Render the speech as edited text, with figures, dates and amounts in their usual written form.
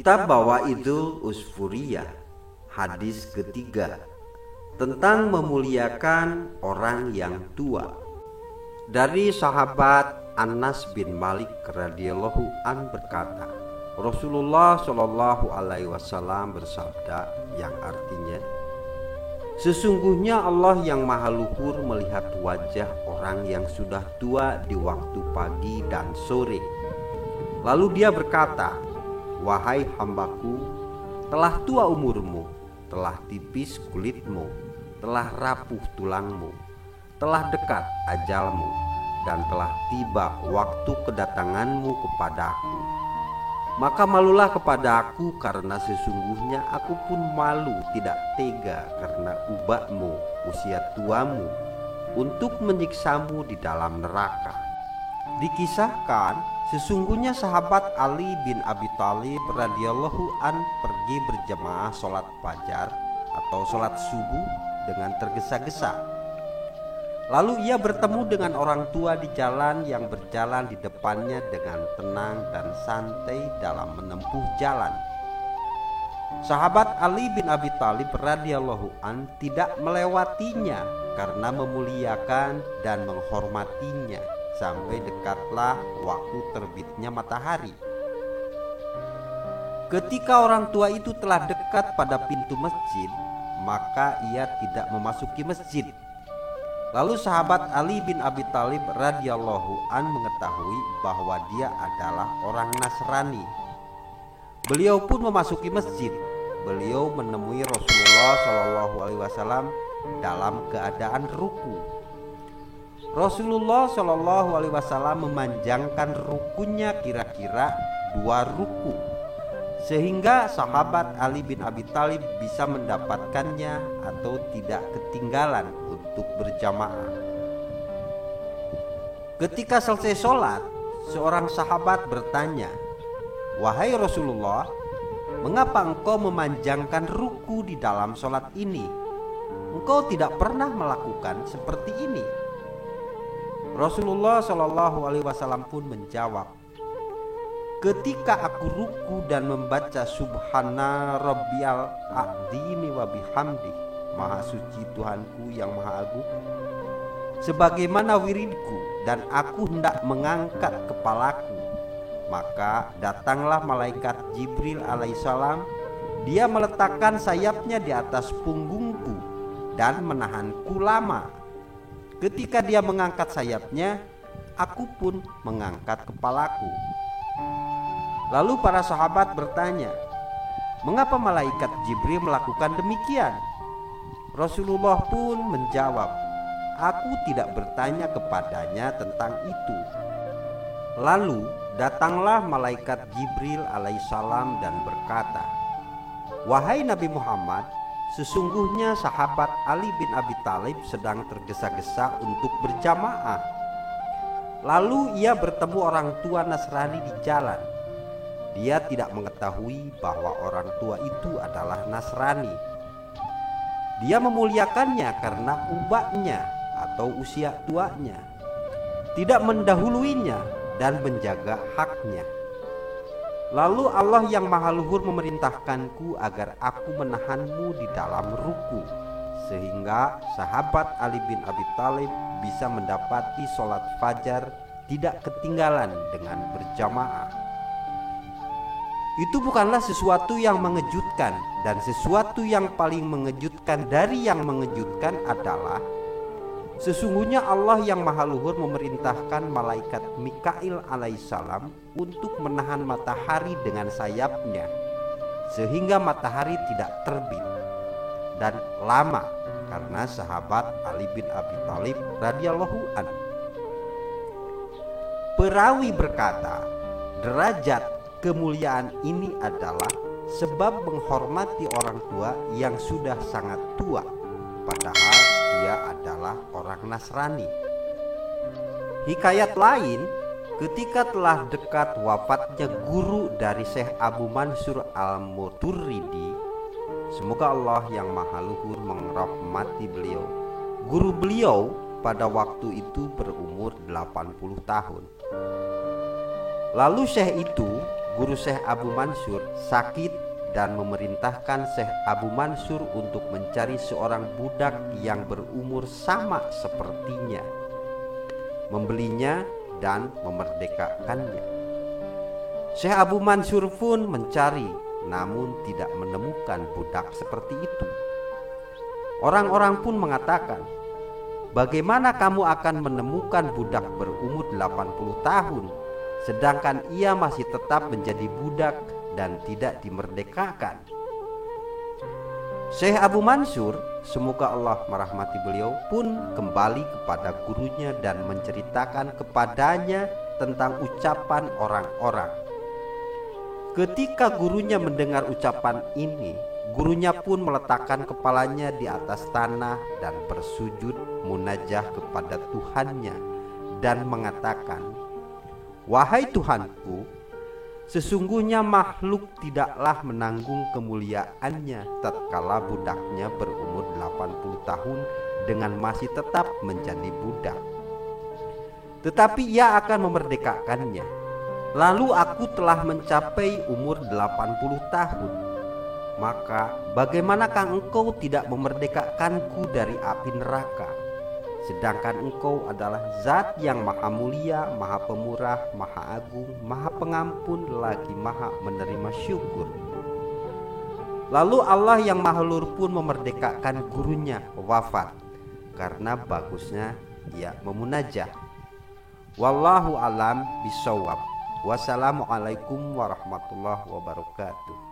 Kitab Bawaidul Usfuriyah, hadis ketiga, tentang memuliakan orang yang tua. Dari sahabat Anas bin Malik radhiyallahu an berkata, Rasulullah shallallahu alaihi wasallam bersabda, yang artinya, sesungguhnya Allah yang maha luhur melihat wajah orang yang sudah tua di waktu pagi dan sore. Lalu dia berkata, wahai hambaku, telah tua umurmu, telah tipis kulitmu, telah rapuh tulangmu, telah dekat ajalmu, dan telah tiba waktu kedatanganmu kepadaku. Maka malulah kepada aku, karena sesungguhnya aku pun malu tidak tega karena ubahmu, usia tuamu, untuk menyiksamu di dalam neraka. Dikisahkan, sesungguhnya sahabat Ali bin Abi Thalib radhiyallahu an pergi berjamaah sholat fajar atau sholat subuh dengan tergesa-gesa. Lalu ia bertemu dengan orang tua di jalan yang berjalan di depannya dengan tenang dan santai dalam menempuh jalan. Sahabat Ali bin Abi Thalib radhiyallahu an tidak melewatinya karena memuliakan dan menghormatinya sampai dekatlah waktu terbitnya matahari. Ketika orang tua itu telah dekat pada pintu masjid, maka ia tidak memasuki masjid. Lalu sahabat Ali bin Abi Thalib radhiyallahu an mengetahui bahwa dia adalah orang Nasrani. Beliau pun memasuki masjid. Beliau menemui Rasulullah Shallallahu Alaihi Wasallam dalam keadaan ruku. Rasulullah Shallallahu Alaihi Wasallam memanjangkan rukunya kira-kira 2 ruku, sehingga sahabat Ali bin Abi Thalib bisa mendapatkannya atau tidak ketinggalan untuk berjamaah. Ketika selesai sholat, seorang sahabat bertanya, wahai Rasulullah, mengapa engkau memanjangkan ruku di dalam sholat ini? Engkau tidak pernah melakukan seperti ini. Rasulullah Shallallahu Alaihi Wasallam pun menjawab, ketika aku ruku dan membaca Subhana Rabbiyal A'zimi wa bihamdi, Maha suci Tuhanku yang maha agung, sebagaimana wiridku, dan aku hendak mengangkat kepalaku, maka datanglah malaikat Jibril alaihissalam. Dia meletakkan sayapnya di atas punggungku dan menahanku lama. Ketika dia mengangkat sayapnya, aku pun mengangkat kepalaku. Lalu para sahabat bertanya, mengapa malaikat Jibril melakukan demikian? Rasulullah pun menjawab, aku tidak bertanya kepadanya tentang itu. Lalu datanglah malaikat Jibril alaihissalam dan berkata, wahai Nabi Muhammad, sesungguhnya sahabat Ali bin Abi Thalib sedang tergesa-gesa untuk berjamaah. Lalu ia bertemu orang tua Nasrani di jalan. Dia tidak mengetahui bahwa orang tua itu adalah Nasrani. Dia memuliakannya karena ubahnya atau usia tuanya, tidak mendahuluinya dan menjaga haknya. Lalu Allah yang maha luhur memerintahkanku agar aku menahanmu di dalam ruku, sehingga sahabat Ali bin Abi Thalib bisa mendapati sholat fajar tidak ketinggalan dengan berjamaah. Itu bukanlah sesuatu yang mengejutkan, dan sesuatu yang paling mengejutkan dari yang mengejutkan adalah sesungguhnya Allah yang maha luhur memerintahkan malaikat Mikail alaihissalam untuk menahan matahari dengan sayapnya, sehingga matahari tidak terbit dan lama, karena sahabat Ali bin Abi Thalib radhiyallahu anhu. Perawi berkata, derajat kemuliaan ini adalah sebab menghormati orang tua yang sudah sangat tua, padahal dia adalah orang Nasrani. Hikayat lain, ketika telah dekat wafatnya guru dari Syekh Abu Mansur al-Muturridi, semoga Allah yang maha luhur merahmati beliau, guru beliau pada waktu itu berumur 80 tahun. Lalu Syekh itu guru Syekh Abu Mansur, sakit dan memerintahkan Syekh Abu Mansur untuk mencari seorang budak yang berumur sama sepertinya, membelinya dan memerdekakannya. Syekh Abu Mansur pun mencari, namun tidak menemukan budak seperti itu. Orang-orang pun mengatakan, "Bagaimana kamu akan menemukan budak berumur 80 tahun, sedangkan ia masih tetap menjadi budak dan tidak dimerdekakan?" Syekh Abu Mansur, semoga Allah merahmati beliau, pun kembali kepada gurunya dan menceritakan kepadanya tentang ucapan orang-orang. Ketika gurunya mendengar ucapan ini, gurunya pun meletakkan kepalanya di atas tanah dan bersujud munajah kepada Tuhannya dan mengatakan, "Wahai Tuhanku, sesungguhnya makhluk tidaklah menanggung kemuliaannya tatkala budaknya berumur 80 tahun dengan masih tetap menjadi budak. Tetapi ia akan memerdekakannya. Lalu aku telah mencapai umur 80 tahun. Maka bagaimanakah engkau tidak memerdekakanku dari api neraka? Sedangkan engkau adalah zat yang maha mulia, maha pemurah, maha agung, maha pengampun, lagi maha menerima syukur." Lalu Allah yang maha luhur pun memerdekakan gurunya wafat karena bagusnya ia memunajah. Wallahu alam bisawab. Wassalamualaikum warahmatullahi wabarakatuh.